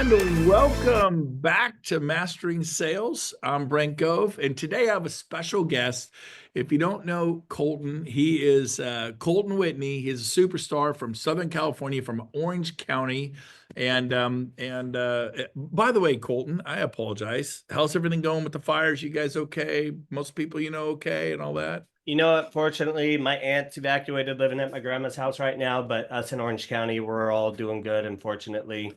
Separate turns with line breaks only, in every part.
And welcome back to Mastering Sales. I'm Brent Gove, and today I have a special guest. If you don't know Colton, he is Colton Whitney. He's a superstar from Southern California, from Orange County. And by the way, Colton, I apologize. How's everything going with the fires? You guys okay? Most people, okay, and all that.
You know what? Fortunately, my aunt's evacuated, living at my grandma's house right now, but us in Orange County, we're all doing good. And fortunately,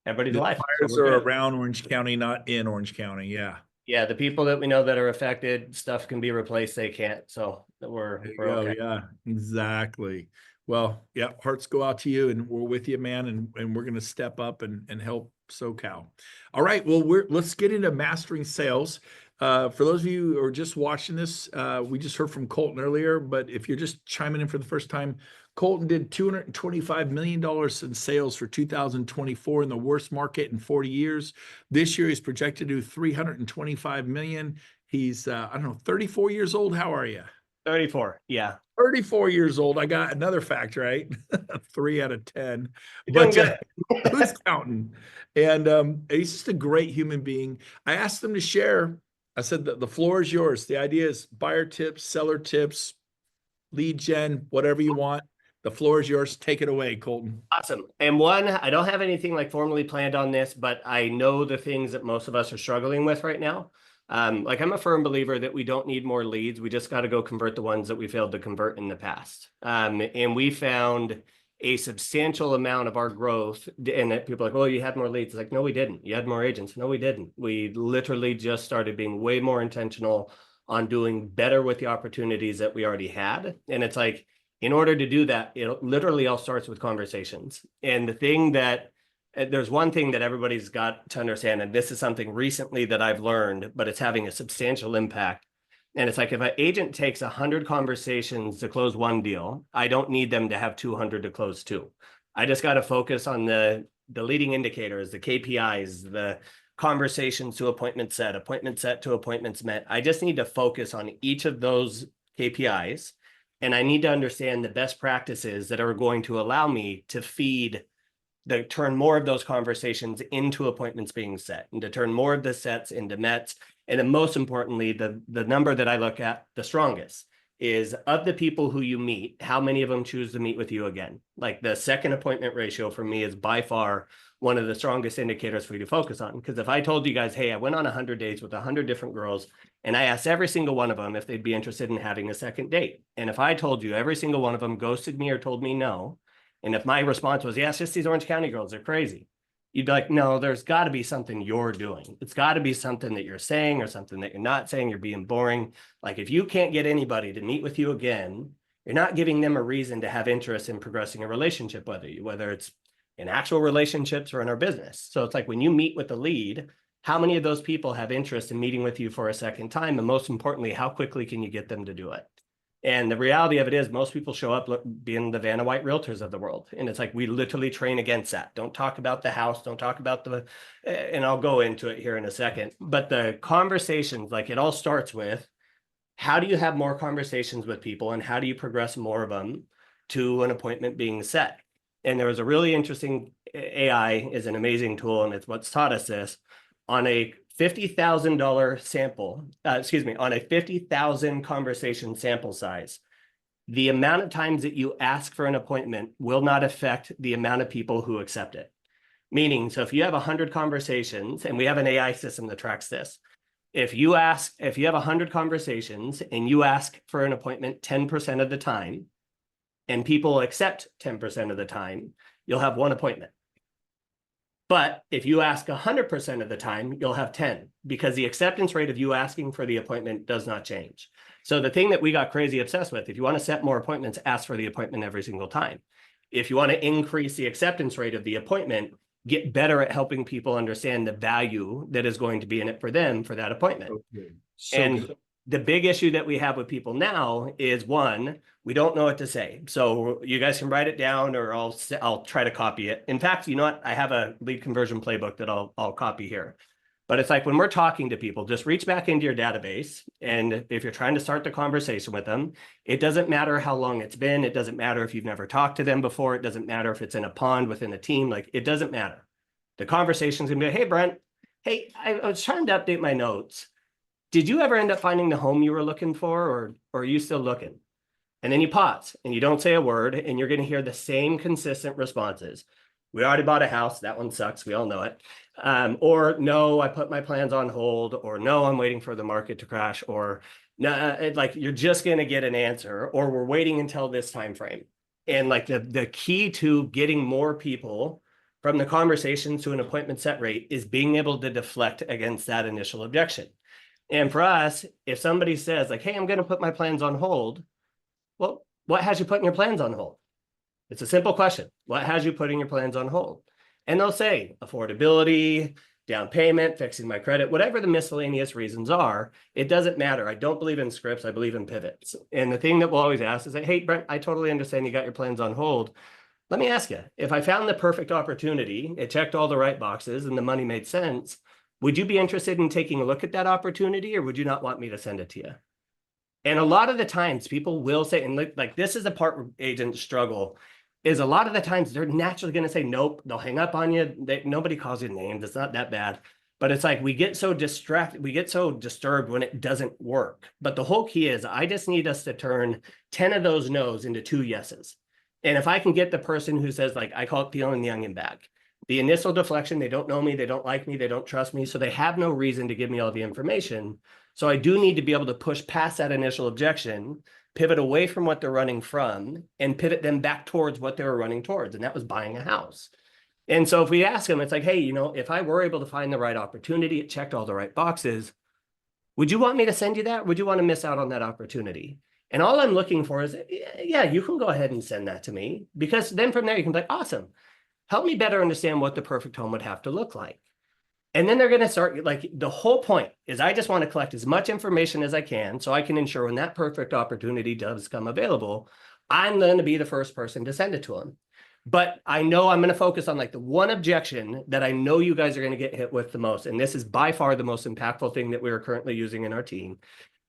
everybody's
The
alive.
fires are around Orange County, not in Orange County. Yeah.
Yeah, the people that we know that are affected, stuff can be replaced. They can't. So we're okay.
Yeah, exactly. Well, yeah, hearts go out to you, and we're with you, man, and we're gonna step up and help SoCal. All right, well, let's get into mastering sales. For those of you who are just watching this, we just heard from Colton earlier, but if you're just chiming in for the first time, Colton did $225 million in sales for 2024 in the worst market in 40 years. This year, he's projected to do 325 million. He's, I don't know, 34 years old. How are you?
34. Yeah.
34 years old. I got another fact right. 3 out of 10.
You're
But
doing good.
who's counting? And he's just a great human being. I asked them to share. I said the floor is yours. The idea is buyer tips, seller tips, lead gen, whatever you want. The floor is yours. Take it away, Colton.
Awesome. And one, I don't have anything like formally planned on this, but I know the things that most of us are struggling with right now. Like I'm a firm believer that we don't need more leads. We just got to go convert the ones that we failed to convert in the past. And we found a substantial amount of our growth, and that people are like, oh, you had more leads. It's like, no, we didn't. You had more agents. No, we didn't. We literally just started being way more intentional on doing better with the opportunities that we already had. And it's like, in order to do that, it literally all starts with conversations. And the thing that there's one thing that everybody's got to understand, and this is something recently that I've learned, but it's having a substantial impact. And it's like, if an agent takes 100 conversations to close one deal, I don't need them to have 200 to close two. I just got to focus on the leading indicators, the KPIs, the conversations to appointment set to appointments met. I just need to focus on each of those KPIs. And I need to understand the best practices that are going to allow me to turn more of those conversations into appointments being set, and to turn more of the sets into mets. And then most importantly, the number that I look at the strongest is, of the people who you meet, how many of them choose to meet with you again? Like the second appointment ratio for me is by far one of the strongest indicators for you to focus on. Because if I told you guys, hey, I went on 100 dates with 100 different girls, and I asked every single one of them if they'd be interested in having a second date. And if I told you every single one of them ghosted me or told me no, and if my response was, yeah, it's just these Orange County girls, they're crazy, you'd be like, no, there's got to be something you're doing. It's got to be something that you're saying or something that you're not saying. You're being boring. Like, if you can't get anybody to meet with you again, you're not giving them a reason to have interest in progressing a relationship, whether it's in actual relationships or in our business. So it's like, when you meet with the lead, how many of those people have interest in meeting with you for a second time? And most importantly, how quickly can you get them to do it? And the reality of it is, most people show up being the Vanna White realtors of the world. And it's like, we literally train against that. Don't talk about the house. Don't talk about and I'll go into it here in a second. But the conversations, like, it all starts with, how do you have more conversations with people, and how do you progress more of them to an appointment being set? And there was a really interesting, AI is an amazing tool, and it's what's taught us this. On a $50,000 sample, on a 50,000 conversation sample size, the amount of times that you ask for an appointment will not affect the amount of people who accept it. Meaning, so if you have 100 conversations, and we have an AI system that tracks this, if you have 100 conversations and you ask for an appointment 10% of the time, and people accept 10% of the time, you'll have one appointment. But if you ask 100% of the time, you'll have 10, because the acceptance rate of you asking for the appointment does not change. So the thing that we got crazy obsessed with, if you want to set more appointments, ask for the appointment every single time. If you want to increase the acceptance rate of the appointment, get better at helping people understand the value that is going to be in it for them for that appointment. Okay. And the big issue that we have with people now is, one, we don't know what to say. So you guys can write it down, or I'll try to copy it. In fact, you know what? I have a lead conversion playbook that I'll copy here. But it's like, when we're talking to people, just reach back into your database. And if you're trying to start the conversation with them, it doesn't matter how long it's been. It doesn't matter if you've never talked to them before. It doesn't matter if it's in a pond within a team. Like, it doesn't matter. The conversation's gonna be, hey, Brent, hey, I was trying to update my notes. Did you ever end up finding the home you were looking for, or are you still looking? And then you pause and you don't say a word, and you're going to hear the same consistent responses. We already bought a house. That one sucks. We all know it. Or no, I put my plans on hold, or no, I'm waiting for the market to crash, or no, like you're just going to get an answer, or we're waiting until this time frame. And like the key to getting more people from the conversations to an appointment set rate is being able to deflect against that initial objection. And for us, if somebody says like, hey, I'm going to put my plans on hold, well, what has you putting your plans on hold? It's a simple question. What has you putting your plans on hold? And they'll say affordability, down payment, fixing my credit, whatever the miscellaneous reasons are, it doesn't matter. I don't believe in scripts. I believe in pivots. And the thing that we'll always ask is, hey, Brent, I totally understand you got your plans on hold. Let me ask you, if I found the perfect opportunity, it checked all the right boxes and the money made sense, would you be interested in taking a look at that opportunity, or would you not want me to send it to you? And a lot of the times people will say, and like this is the part where agents struggle, is a lot of the times they're naturally going to say, nope, they'll hang up on you. Nobody calls you names. It's not that bad. But it's like we get so distracted, we get so disturbed when it doesn't work. But the whole key is I just need us to turn 10 of those no's into 2 yeses. And if I can get the person who says, like, I call it peeling the onion back. The initial deflection, they don't know me, they don't like me, they don't trust me, so they have no reason to give me all the information. So I do need to be able to push past that initial objection, pivot away from what they're running from, and pivot them back towards what they were running towards, and that was buying a house. And so if we ask them, it's like, hey, you know, if I were able to find the right opportunity, it checked all the right boxes, would you want me to send you that? Would you want to miss out on that opportunity? And all I'm looking for is, yeah, you can go ahead and send that to me, because then from there you can be like, awesome. Help me better understand what the perfect home would have to look like. And then they're going to start, like, the whole point is I just want to collect as much information as I can so I can ensure when that perfect opportunity does come available, I'm going to be the first person to send it to them. But I know I'm going to focus on like the one objection that I know you guys are going to get hit with the most. And this is by far the most impactful thing that we are currently using in our team.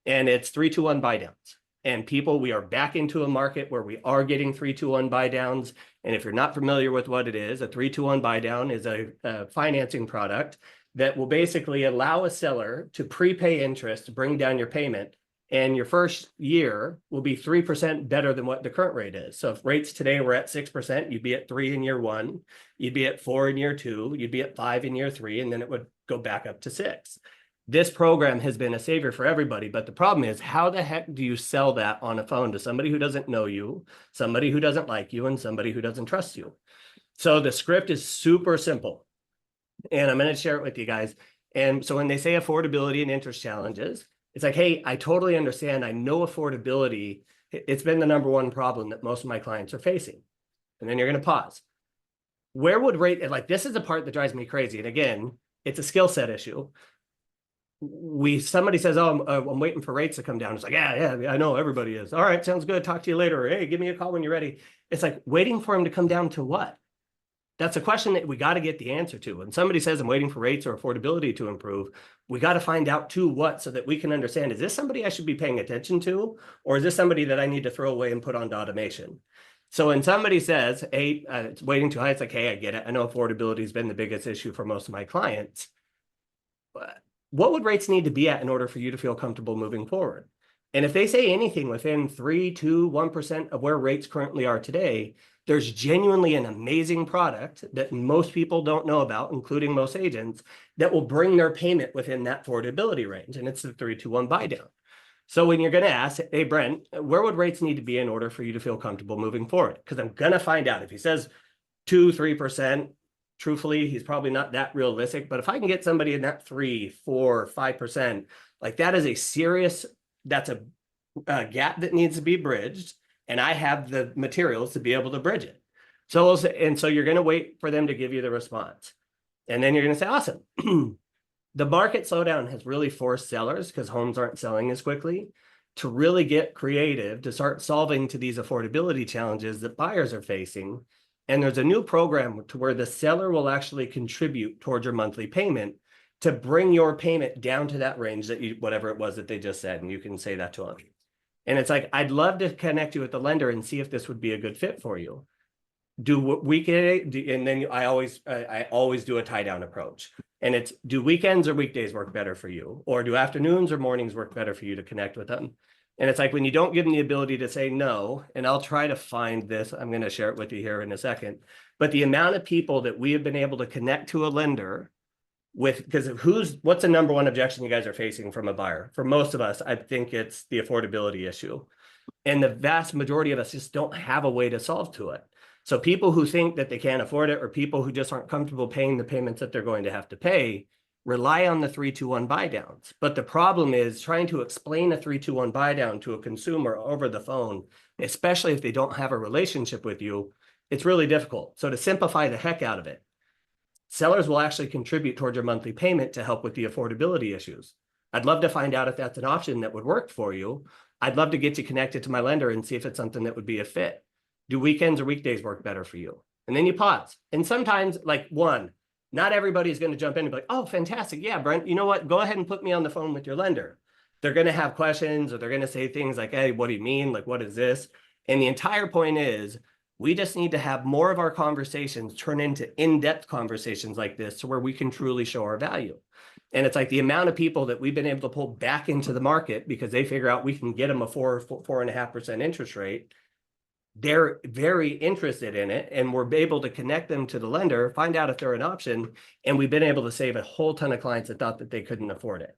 And it's 3-2-1 buy downs. And people, we are back into a market where we are getting 3-2-1 buy downs. And if you're not familiar with what it is, a 3-2-1 buy down is a financing product that will basically allow a seller to prepay interest to bring down your payment. And your first year will be 3% better than what the current rate is. So if rates today were at 6%, you'd be at 3 in year 1, you'd be at 4 in year 2, you'd be at 5 in year 3, and then it would go back up to 6. This program has been a savior for everybody, but the problem is, how the heck do you sell that on a phone to somebody who doesn't know you, somebody who doesn't like you, and somebody who doesn't trust you? So the script is super simple, and I'm going to share it with you guys. And so when they say affordability and interest challenges, it's like, hey, I totally understand. I know affordability, it's been the #1 problem that most of my clients are facing. And then you're going to pause. Where would rate, like, this is the part that drives me crazy. And again, it's a skill set issue. Somebody says, oh, I'm waiting for rates to come down. It's like, yeah, I know, everybody is. All right, sounds good. Talk to you later. Or, hey, give me a call when you're ready. It's like, waiting for them to come down to what? That's a question that we got to get the answer to. When somebody says I'm waiting for rates or affordability to improve, we got to find out to what, so that we can understand, is this somebody I should be paying attention to, or is this somebody that I need to throw away and put onto automation? So when somebody says, hey, it's waiting too high, it's like, hey, I get it. I know affordability has been the biggest issue for most of my clients. But what would rates need to be at in order for you to feel comfortable moving forward? And if they say anything within 3, 2, 1% of where rates currently are today, there's genuinely an amazing product that most people don't know about, including most agents, that will bring their payment within that affordability range. And it's the 3-2-1 buy down. So when you're going to ask, hey, Brent, where would rates need to be in order for you to feel comfortable moving forward? Because I'm going to find out. If he says 2, 3%, truthfully, he's probably not that realistic. But if I can get somebody in that 3, 4, 5%, like, that is a serious, that's a gap that needs to be bridged. And I have the materials to be able to bridge it. So you're going to wait for them to give you the response. And then you're going to say, awesome. The market slowdown has really forced sellers, because homes aren't selling as quickly, to really get creative, to start solving to these affordability challenges that buyers are facing. And there's a new program to where the seller will actually contribute towards your monthly payment to bring your payment down to that range that you, whatever it was that they just said. And you can say that to them. And it's like, I'd love to connect you with the lender and see if this would be a good fit for you. do weekend, and then I always do a tie down approach. And it's, do weekends or weekdays work better for you? Or do afternoons or mornings work better for you to connect with them? And it's like when you don't give them the ability to say no, and I'll try to find this, I'm going to share it with you here in a second. But the amount of people that we have been able to connect to a lender with, because of what's the number one objection you guys are facing from a buyer? For most of us, I think it's the affordability issue. And the vast majority of us just don't have a way to solve to it. So people who think that they can't afford it, or people who just aren't comfortable paying the payments that they're going to have to pay, rely on the 3-2-1 buy downs. But the problem is trying to explain a 3-2-1 buy down to a consumer over the phone, especially if they don't have a relationship with you, it's really difficult. So to simplify the heck out of it, sellers will actually contribute towards your monthly payment to help with the affordability issues. I'd love to find out if that's an option that would work for you. I'd love to get you connected to my lender and see if it's something that would be a fit. Do weekends or weekdays work better for you? And then you pause. And sometimes, like, not everybody's going to jump in and be like, oh, fantastic. Yeah, Brent, you know what? Go ahead and put me on the phone with your lender. They're going to have questions, or they're going to say things like, hey, what do you mean? Like, what is this? And the entire point is, we just need to have more of our conversations turn into in-depth conversations like this, to where we can truly show our value. And it's like the amount of people that we've been able to pull back into the market because they figure out we can get them a 4.5% interest rate. They're very interested in it, and we're able to connect them to the lender, find out if they're an option, and we've been able to save a whole ton of clients that thought that they couldn't afford it.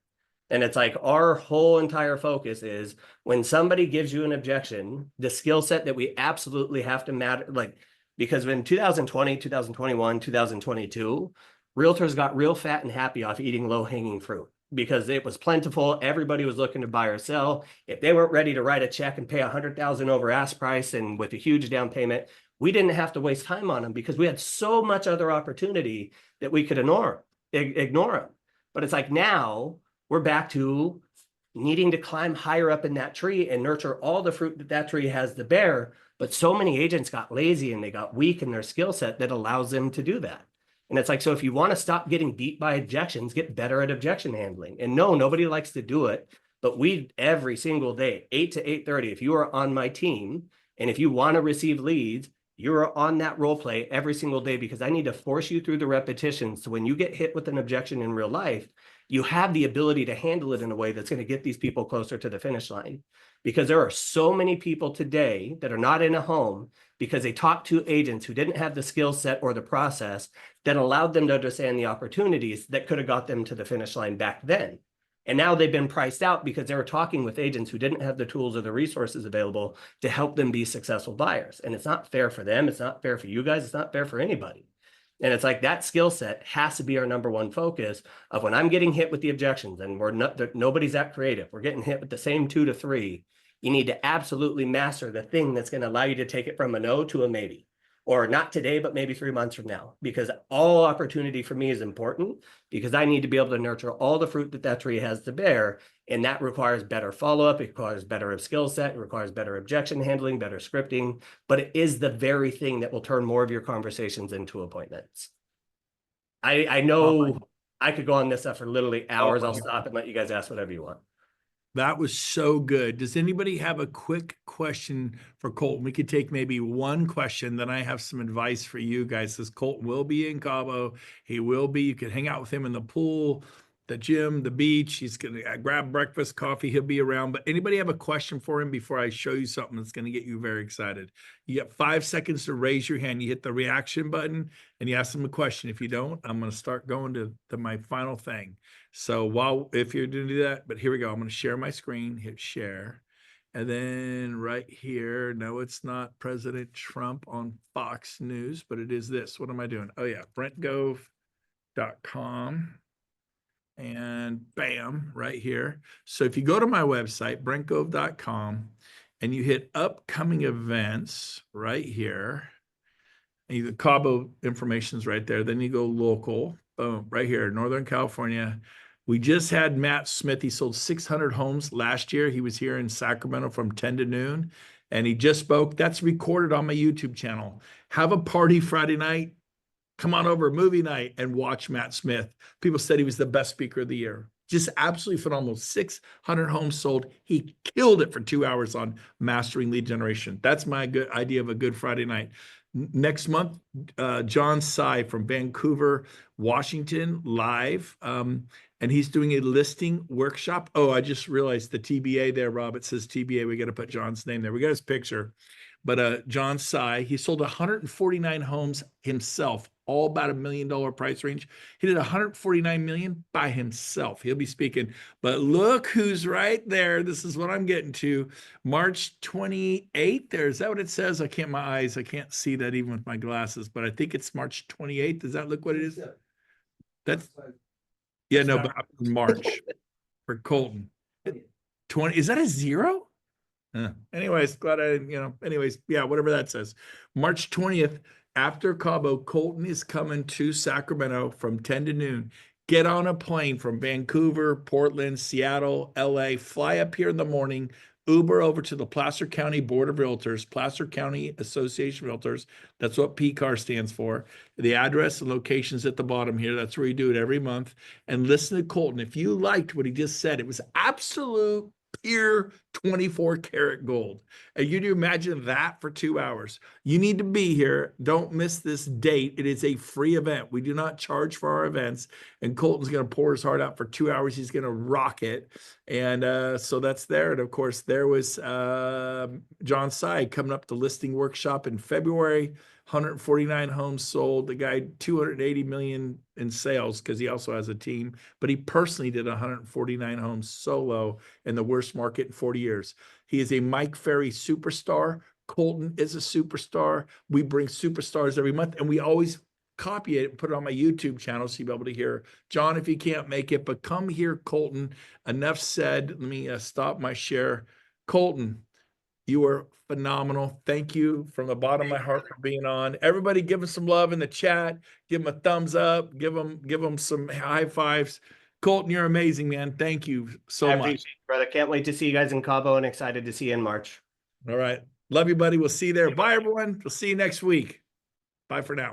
And it's like our whole entire focus is, when somebody gives you an objection, the skill set that we absolutely have to matter, like, because in 2020, 2021, 2022, realtors got real fat and happy off eating low-hanging fruit because it was plentiful. Everybody was looking to buy or sell. If they weren't ready to write a check and pay $100,000 over ask price and with a huge down payment, we didn't have to waste time on them because we had so much other opportunity that we could ignore them. But it's like now we're back to needing to climb higher up in that tree and nurture all the fruit that that tree has to bear. But so many agents got lazy and they got weak in their skill set that allows them to do that. And it's like, so if you want to stop getting beat by objections, get better at objection handling. And no, nobody likes to do it, but we, every single day, 8 to 8:30, if you are on my team and if you want to receive leads, you're on that role play every single day, because I need to force you through the repetitions. So when you get hit with an objection in real life, you have the ability to handle it in a way that's going to get these people closer to the finish line. Because there are so many people today that are not in a home because they talked to agents who didn't have the skill set or the process that allowed them to understand the opportunities that could have got them to the finish line back then. And now they've been priced out because they were talking with agents who didn't have the tools or the resources available to help them be successful buyers. And it's not fair for them. It's not fair for you guys. It's not fair for anybody. And it's like that skill set has to be our number one focus of when I'm getting hit with the objections and nobody's that creative. We're getting hit with the same 2 to 3. You need to absolutely master the thing that's going to allow you to take it from a no to a maybe, or not today, but maybe 3 months from now, because all opportunity for me is important, because I need to be able to nurture all the fruit that that tree has to bear. And that requires better follow-up. It requires better skill set. It requires better objection handling, better scripting, but it is the very thing that will turn more of your conversations into appointments. I know I could go on this stuff for literally hours. I'll stop and let you guys ask whatever you want.
That was so good. Does anybody have a quick question for Colton? We could take maybe one question, then I have some advice for you guys. Says Colton will be in Cabo. He will be. You can hang out with him in the pool, the gym, the beach. He's going to grab breakfast, coffee. He'll be around. But anybody have a question for him before I show you something that's going to get you very excited? You get 5 seconds to raise your hand. You hit the reaction button and you ask him a question. If you don't, I'm going to start going to my final thing. So if you're going to do that, but here we go. I'm going to share my screen, hit share. And then right here, no, it's not President Trump on Fox News, but it is this. What am I doing? Oh yeah, BrentGove.com. And bam, right here. So if you go to my website, BrentGove.com, and you hit upcoming events right here, and the Cabo information's right there. Then you go local, boom, right here, Northern California. We just had Matt Smith. He sold 600 homes last year. He was here in Sacramento from 10 to noon, and he just spoke. That's recorded on my YouTube channel. Have a party Friday night. Come on over, movie night, and watch Matt Smith. People said he was the best speaker of the year. Just absolutely phenomenal. 600 homes sold. He killed it for 2 hours on mastering lead generation. That's my good idea of a good Friday night. Next month, John Sy from Vancouver, Washington, live. And he's doing a listing workshop. Oh, I just realized the TBA there, Rob. It says TBA. We got to put John's name there. We got his picture. But John Sy, he sold 149 homes himself, all about $1 million price range. He did 149 million by himself. He'll be speaking. But look who's right there. This is what I'm getting to. March 28th. There, is that what it says? I can't see that even with my glasses, but I think it's March 28th. Does that look what it is? That's yeah, no, but March for Colton. 20, is that a zero? Anyways, glad anyways, yeah, whatever that says. March 20th, after Cabo, Colton is coming to Sacramento from 10 to noon. Get on a plane from Vancouver, Portland, Seattle, LA, fly up here in the morning, Uber over to the Placer County Board of Realtors, Placer County Association of Realtors. That's what PCAR stands for. The address and locations at the bottom here. That's where you do it every month. And listen to Colton. If you liked what he just said, it was absolute pure 24 karat gold. And you do imagine that for 2 hours. You need to be here. Don't miss this date. It is a free event. We do not charge for our events. And Colton's going to pour his heart out for 2 hours. He's going to rock it. And so that's there. And of course, there was John Sy coming up the listing workshop in February. 149 homes sold. The guy 280 million in sales because he also has a team, but he personally did 149 homes solo in the worst market in 40 years. He is a Mike Ferry superstar. Colton is a superstar. We bring superstars every month, and we always copy it and put it on my YouTube channel so you'll be able to hear John if you can't make it, but come here, Colton. Enough said. Let me stop my share. Colton, you are phenomenal. Thank you from the bottom of my heart for being on. Everybody give him some love in the chat. Give him a thumbs up. Give him some high fives. Colton, you're amazing, man. Thank you so much.
Appreciate it, brother. Can't wait to see you guys in Cabo and excited to see you in March.
All right. Love you, buddy. We'll see you there. Bye, everyone. We'll see you next week. Bye for now.